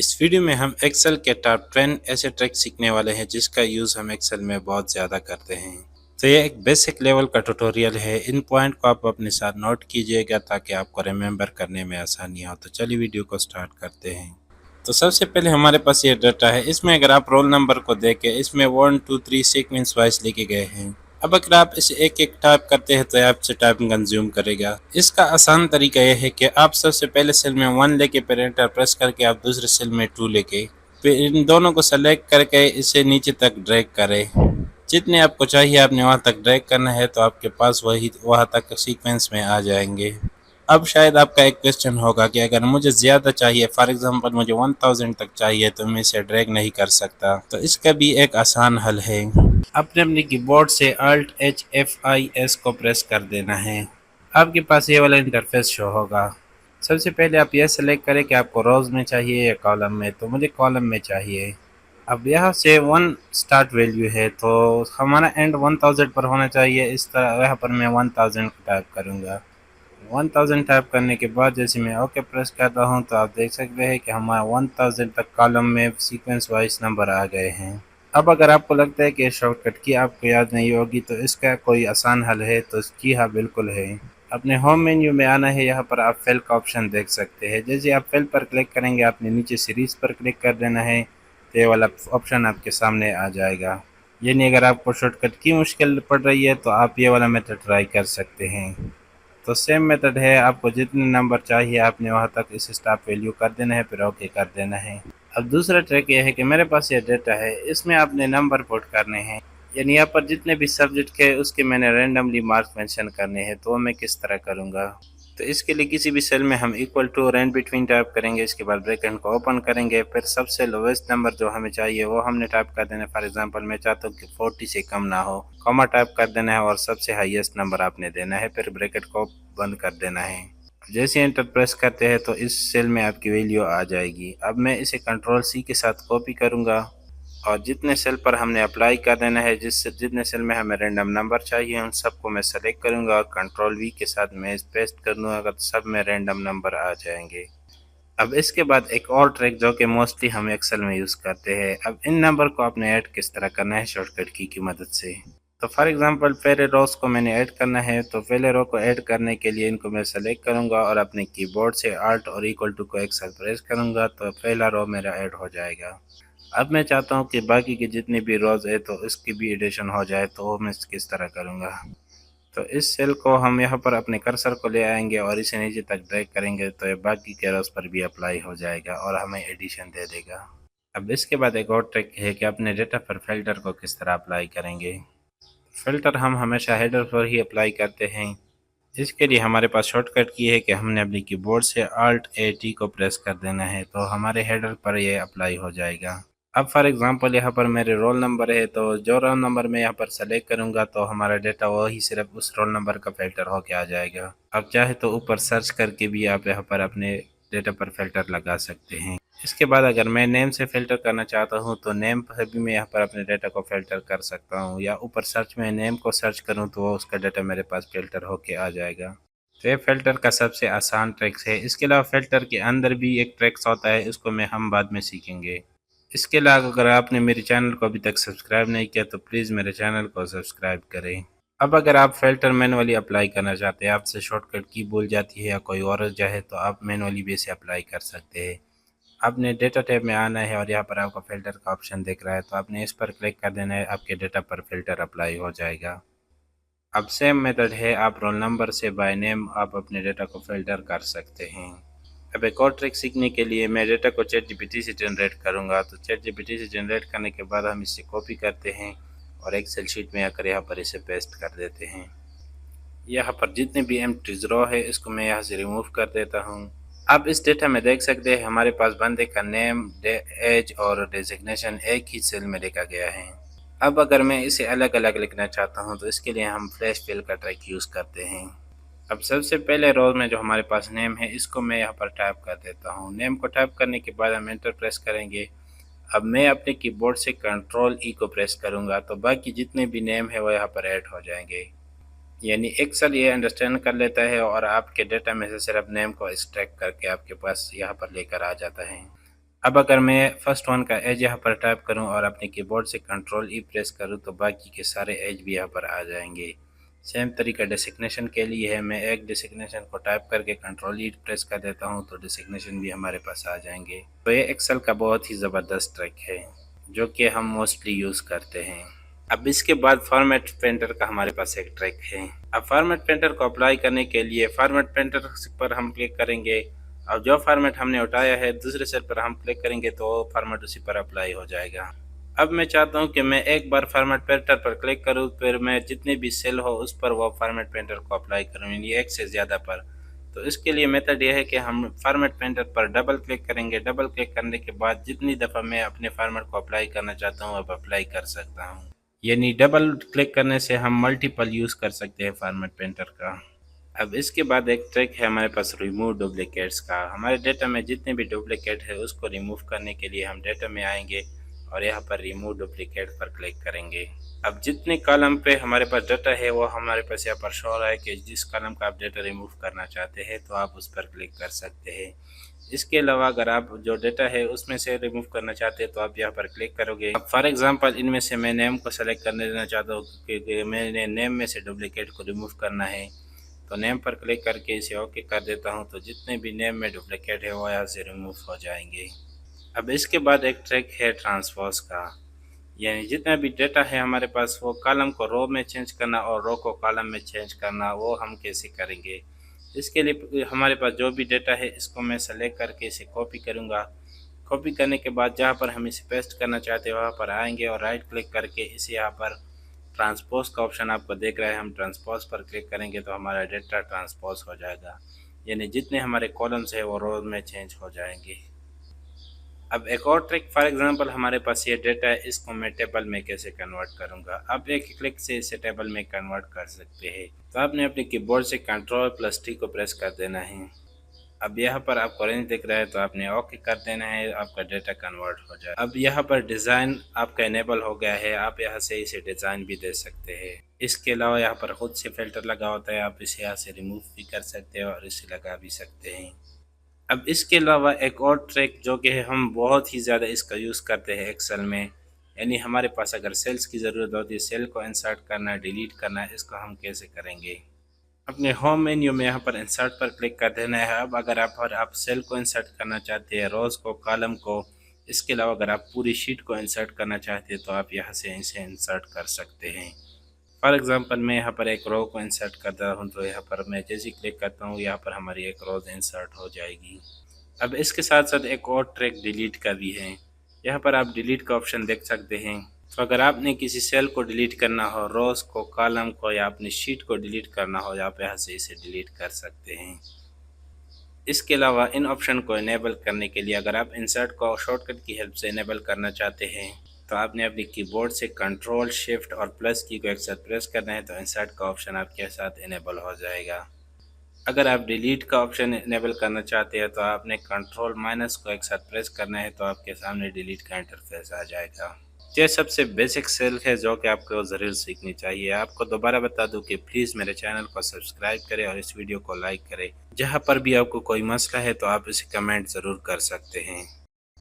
इस वीडियो में हम एक्सेल के टॉप 10 ऐसे ट्रिक सीखने वाले हैं जिसका यूज़ हम एक्सेल में बहुत ज़्यादा करते हैं। तो ये एक बेसिक लेवल का ट्यूटोरियल है। इन पॉइंट को आप अपने साथ नोट कीजिएगा ताकि आपको रिमेंबर करने में आसानी हो। तो चलिए वीडियो को स्टार्ट करते हैं। तो सबसे पहले हमारे पास ये डाटा है। इसमें अगर आप रोल नंबर को देखें, इसमें 1 2 3 सीक्वेंस वाइज लिखे गए हैं। अब अगर आप इसे एक एक टाइप करते हैं तो आपसे टाइपिंग कंज्यूम करेगा। इसका आसान तरीका यह है कि आप सबसे पहले सेल में 1 लेके फिर एंटर प्रेस करके आप दूसरे सेल में 2 लेके फिर इन दोनों को सेलेक्ट करके इसे नीचे तक ड्रैग करें। जितने आपको चाहिए आपने वहाँ तक ड्रैग करना है तो आपके पास वही वहाँ तक सीक्वेंस में आ जाएंगे। अब शायद आपका एक क्वेश्चन होगा कि अगर मुझे ज़्यादा चाहिए, फॉर एग्जांपल मुझे 1000 तक चाहिए, तो मैं इसे ड्रैग नहीं कर सकता। तो इसका भी एक आसान हल है। अपने अपने कीबोर्ड से Alt+H+F+I+S को प्रेस कर देना है। आपके पास ये वाला इंटरफेस शो होगा। सबसे पहले आप यह सेलेक्ट करें कि आपको रोज़ में चाहिए या कॉलम में। तो मुझे कॉलम में चाहिए। अब यहाँ से 1 स्टार्ट वैल्यू है तो हमारा एंड 1000 पर होना चाहिए। इस तरह यहाँ पर मैं 1000 टाइप करूँगा। 1000 टाइप करने के बाद जैसे मैं ओके प्रेस करता हूँ तो आप देख सकते हैं कि हमारा 1000 तक कॉलम में सीक्वेंस वाइज नंबर आ गए हैं। अब अगर आपको लगता है कि शॉर्टकट की आपको याद नहीं होगी तो इसका कोई आसान हल है, तो जी हाँ बिल्कुल है। अपने होम मेन्यू में आना है। यहाँ पर आप फिल का ऑप्शन देख सकते हैं। जैसे आप फिल पर क्लिक करेंगे आपने नीचे सीरीज पर क्लिक कर देना है तो ये वाला ऑप्शन आपके सामने आ जाएगा। यानी अगर आपको शॉर्टकट की मुश्किल पड़ रही है तो आप ये वाला मेथड ट्राई कर सकते हैं। तो सेम मेथड है। आपको जितने नंबर चाहिए आपने वहाँ तक इसे स्टॉप वैल्यू कर देना है, फिर ओके कर देना है। अब दूसरा ट्रिक ये है कि मेरे पास ये डेटा है, इसमें आपने नंबर पुट करने हैं। यानी यहाँ पर जितने भी सब्जेक्ट के उसके मैंने रैंडमली मार्क्स मेंशन करने हैं। तो मैं किस तरह करूँगा, तो इसके लिए किसी भी सेल में हम इक्वल टू और एंड बिटवीन टाइप करेंगे। इसके बाद ब्रैकेट को ओपन करेंगे, फिर सबसे लोवेस्ट नंबर जो हमें चाहिए वो हमने टाइप कर देना है। फॉर एग्जांपल मैं चाहता हूँ कि 40 से कम ना हो, कॉमा टाइप कर देना है और सबसे हाईएस्ट नंबर आपने देना है, फिर ब्रैकेट को बंद कर देना है। जैसे एंटर प्रेस करते हैं तो इस सेल में आपकी वैल्यू आ जाएगी। अब मैं इसे कंट्रोल सी के साथ कॉपी करूँगा और जितने सेल पर हमने अप्लाई कर देना है, जितने सेल में हमें रैंडम नंबर चाहिए उन सबको मैं सेलेक्ट करूंगा और कंट्रोल वी के साथ मैं पेस्ट कर दूंगा तो सब में रैंडम नंबर आ जाएंगे। अब इसके बाद एक और ट्रिक जो कि मोस्टली हम एक्सेल में यूज़ करते हैं। अब इन नंबर को आपने ऐड किस तरह करना है शॉर्टकट की मदद से। तो फॉर एग्जांपल पहले रोज को मैंने ऐड करना है, तो पहले रो को ऐड करने के लिए इनको मैं सेलेक्ट करूंगा और अपने कीबोर्ड से आल्ट और इक्वल टू को एक साथ प्रेस करूंगा तो पहला रो मेरा ऐड हो जाएगा। अब मैं चाहता हूँ कि बाकी की जितनी भी रोज़ है तो इसकी भी एडिशन हो जाए, तो वो मैं किस तरह करूँगा। तो इस सेल को हम यहाँ पर अपने कर्सर को ले आएंगे और इसे नीचे तक ड्रैग करेंगे तो ये बाकी के रोज़ पर भी अप्लाई हो जाएगा और हमें एडिशन दे देगा। अब इसके बाद एक और ट्रिक है कि अपने डेटा पर फिल्टर को किस तरह अप्लाई करेंगे। फिल्टर हम हमेशा हेडर पर ही अप्लाई करते हैं। इसके लिए हमारे पास शॉर्टकट की है कि हमने अपने कीबोर्ड से Alt+A+T को प्रेस कर देना है तो हमारे हेडर पर यह अप्लाई हो जाएगा। अब फॉर एग्जांपल यहाँ पर मेरे रोल नंबर है, तो जो रोल नंबर मैं यहाँ पर सेलेक्ट करूँगा तो हमारा डेटा वही सिर्फ उस रोल नंबर का फिल्टर होके आ जाएगा। अब चाहे तो ऊपर सर्च करके भी आप यहाँ पर अपने डेटा पर फिल्टर लगा सकते हैं। इसके बाद अगर मैं नेम से फ़िल्टर करना चाहता हूँ तो नेम पर भी मैं यहाँ पर अपने डेटा को फ़िल्टर कर सकता हूँ, या ऊपर सर्च में नेम को सर्च करूँ तो उसका डाटा मेरे पास फ़िल्टर होके आ जाएगा। तो ये फ़िल्टर का सबसे आसान ट्रिक्स है। इसके अलावा फ़िल्टर के अंदर भी एक ट्रिक्स होता है, इसको मैं हम बाद में सीखेंगे। इसके अलावा अगर आपने मेरे चैनल को अभी तक सब्सक्राइब नहीं किया तो प्लीज़ मेरे चैनल को सब्सक्राइब करें। अब अगर आप फ़िल्टर मैनुअली अप्लाई करना चाहते हैं, आपसे शॉर्टकट की भूल जाती है या कोई और वजह है, तो आप मैनुअली भी इसे अप्लाई कर सकते हैं। आपने डेटा टैब में आना है और यहाँ पर आपको फ़िल्टर का ऑप्शन दिख रहा है तो आपने इस पर क्लिक कर देना है, आपके डेटा पर फ़िल्टर अप्लाई हो जाएगा। अब सेम मेथड है, आप रोल नंबर से बाय नेम आप अपने डेटा को फ़िल्टर कर सकते हैं। अब एक और ट्रिक सीखने के लिए मैं डेटा को ChatGPT से जनरेट करूँगा। तो ChatGPT से जनरेट करने के बाद हम इसे कॉपी करते हैं और एक्सेल शीट में आकर यहाँ पर इसे पेस्ट कर देते हैं। यहाँ पर जितने भी एम्प्टीज रो है इसको मैं यहाँ से रिमूव कर देता हूँ। आप इस डेटा में देख सकते हैं हमारे पास बंदे का नेम, एज और डेजिग्नेशन एक ही सेल में लिखा गया है। अब अगर मैं इसे अलग अलग लिखना चाहता हूँ तो इसके लिए हम फ्लैश फिल का ट्रिक यूज़ करते हैं। अब सबसे पहले रो में जो हमारे पास नेम है इसको मैं यहाँ पर टाइप कर देता हूँ। नेम को टाइप करने के बाद हम एंटर प्रेस करेंगे। अब मैं अपने कीबोर्ड से कंट्रोल ई को प्रेस करूँगा तो बाकी जितने भी नेम है वो यहाँ पर ऐड हो जाएंगे। यानी एक्सेल ये अंडरस्टैंड कर लेता है और आपके डेटा में से सिर्फ नेम को एक्सट्रैक्ट करके आपके पास यहाँ पर लेकर आ जाता है। अब अगर मैं फर्स्ट वन का एज यहाँ पर टाइप करूँ और अपने कीबोर्ड से कंट्रोल ई प्रेस करूँ तो बाकी के सारे एज भी यहाँ पर आ जाएंगे। सेम तरीका डेसिग्नेशन के लिए है, मैं एक डेसिग्नेशन को टाइप करके कंट्रोल ई प्रेस कर देता हूँ तो डेसिग्नेशन भी हमारे पास आ जाएंगे। तो ये एक्सेल का बहुत ही ज़बरदस्त ट्रिक है जो कि हम मोस्टली यूज़ करते हैं। अब इसके बाद फॉर्मेट पेंटर का हमारे पास एक ट्रिक है। अब फॉर्मेट पेंटर को अप्लाई करने के लिए फॉर्मेट पेंटर पर हम क्लिक करेंगे और जो फॉर्मेट हमने उठाया है दूसरे सेल पर हम क्लिक करेंगे तो फॉर्मेट उसी पर अप्लाई हो जाएगा। अब मैं चाहता हूं कि मैं एक बार फॉर्मेट पेंटर पर क्लिक करूं, फिर मैं जितने भी सेल हो उस पर वो फॉर्मेट पेंटर को अप्लाई करूं, यानी एक से ज़्यादा पर। तो इसके लिए मेथड ये है कि हम फॉर्मेट पेंटर पर डबल क्लिक करेंगे। डबल क्लिक करने के बाद जितनी दफ़ा मैं अपने फॉर्मेट को अप्लाई करना चाहता हूँ अब अप्लाई कर सकता हूँ। यानी डबल क्लिक करने से हम मल्टीपल यूज़ कर सकते हैं फॉर्मेट पेंटर का। अब इसके बाद एक ट्रिक है हमारे पास रिमूव डुप्लीकेट्स का। हमारे डेटा में जितने भी डुप्लीकेट है उसको रिमूव करने के लिए हम डेटा में आएंगे और यहाँ पर रिमूव डुप्लीकेट पर क्लिक करेंगे। अब जितने कॉलम पे हमारे पास डाटा है वो हमारे पास यहाँ पर शो हो रहा है कि जिस कॉलम का आप डाटा रिमूव करना चाहते हैं तो आप उस पर क्लिक कर सकते हैं। इसके अलावा अगर आप जो डाटा है उसमें से रिमूव करना चाहते हैं तो आप यहाँ पर क्लिक करोगे। अब फॉर एग्जांपल इनमें से मैं नेम को सेलेक्ट करने देना चाहता हूँ क्योंकि मैंने नेम में से डुप्लीकेट को रिमूव करना है, तो नेम पर क्लिक करके इसे ओके कर देता हूँ तो जितने भी नेम में डुप्लीकेट है वो यहाँ से रिमूव हो जाएंगे। अब इसके बाद एक ट्रिक है ट्रांसपोज का, यानी जितना भी डेटा है हमारे पास वो कॉलम को रो में चेंज करना और रो को कॉलम में चेंज करना, वो हम कैसे करेंगे। इसके लिए हमारे पास जो भी डेटा है इसको मैं सेलेक्ट करके इसे कॉपी करूँगा। कॉपी करने के बाद जहाँ पर हम इसे पेस्ट करना चाहते हैं वहाँ पर आएंगे और राइट क्लिक करके इसे यहाँ पर ट्रांसपोज का ऑप्शन आपको देख रहा है, हम ट्रांसपोज पर क्लिक करेंगे तो हमारा डेटा ट्रांसपोज हो जाएगा, यानी जितने हमारे कॉलम्स है वो रो में चेंज हो जाएंगे। अब एक और ट्रिक, फॉर एग्जांपल हमारे पास ये डेटा है, इसको मैं टेबल में कैसे कन्वर्ट करूंगा। अब एक क्लिक से इसे टेबल में कन्वर्ट कर सकते हैं। तो आपने अपने कीबोर्ड से Ctrl+T को प्रेस कर देना है। अब यहाँ पर आपको ऑरेंज दिख रहा है तो आपने ओके कर देना है, आपका डेटा कन्वर्ट हो जाए। अब यहाँ पर डिज़ाइन आपका इनेबल हो गया है, आप यहाँ से इसे डिज़ाइन भी दे सकते हैं। इसके अलावा यहाँ पर खुद से फिल्टर लगा होता है, आप इसे यहाँ से रिमूव भी कर सकते हैं और इसे लगा भी सकते हैं। अब इसके अलावा एक और ट्रिक जो कि हम बहुत ही ज़्यादा इसका यूज़ करते हैं एक्सेल में, यानी हमारे पास अगर सेल्स की ज़रूरत होती है, सेल को इंसर्ट करना, डिलीट करना, इसको हम कैसे करेंगे। अपने होम मेन्यू में यहाँ पर इंसर्ट पर क्लिक कर देना है। अब अगर आप सेल को इंसर्ट करना चाहते हैं, रोज़ को, कॉलम को, इसके अलावा अगर आप पूरी शीट को इंसर्ट करना चाहते हैं तो आप यहाँ से इसे इंसर्ट कर सकते हैं। फॉर एग्जांपल मैं यहाँ पर एक रो को इंसर्ट करता हूँ तो यहाँ पर मैं जैसे ही क्लिक करता हूँ यहाँ पर हमारी एक रोज़ इंसर्ट हो जाएगी। अब इसके साथ साथ एक और ट्रिक डिलीट का भी है। यहाँ पर आप डिलीट का ऑप्शन देख सकते हैं। तो अगर आपने किसी सेल को डिलीट करना हो, रोज़ को, कॉलम को या अपनी शीट को डिलीट करना हो, आप यहाँ से इसे डिलीट कर सकते हैं। इसके अलावा इन ऑप्शन को इनेबल करने के लिए अगर आप इंसर्ट को शॉर्टकट की हेल्प से इनेबल करना चाहते हैं तो आपने अपने कीबोर्ड से कंट्रोल शिफ्ट और प्लस की को एक साथ प्रेस करना है तो इंसर्ट का ऑप्शन आपके साथ इनेबल हो जाएगा। अगर आप डिलीट का ऑप्शन इनेबल करना चाहते हैं तो आपने कंट्रोल माइनस को एक साथ प्रेस करना है तो आपके सामने डिलीट का इंटरफेस आ जाएगा। ये सबसे बेसिक सेल है जो कि आपको ज़रूर सीखनी चाहिए। आपको दोबारा बता दूं कि प्लीज़ मेरे चैनल को सब्सक्राइब करें और इस वीडियो को लाइक करें। जहां पर भी आपको कोई मसला है तो आप इसे कमेंट ज़रूर कर सकते हैं।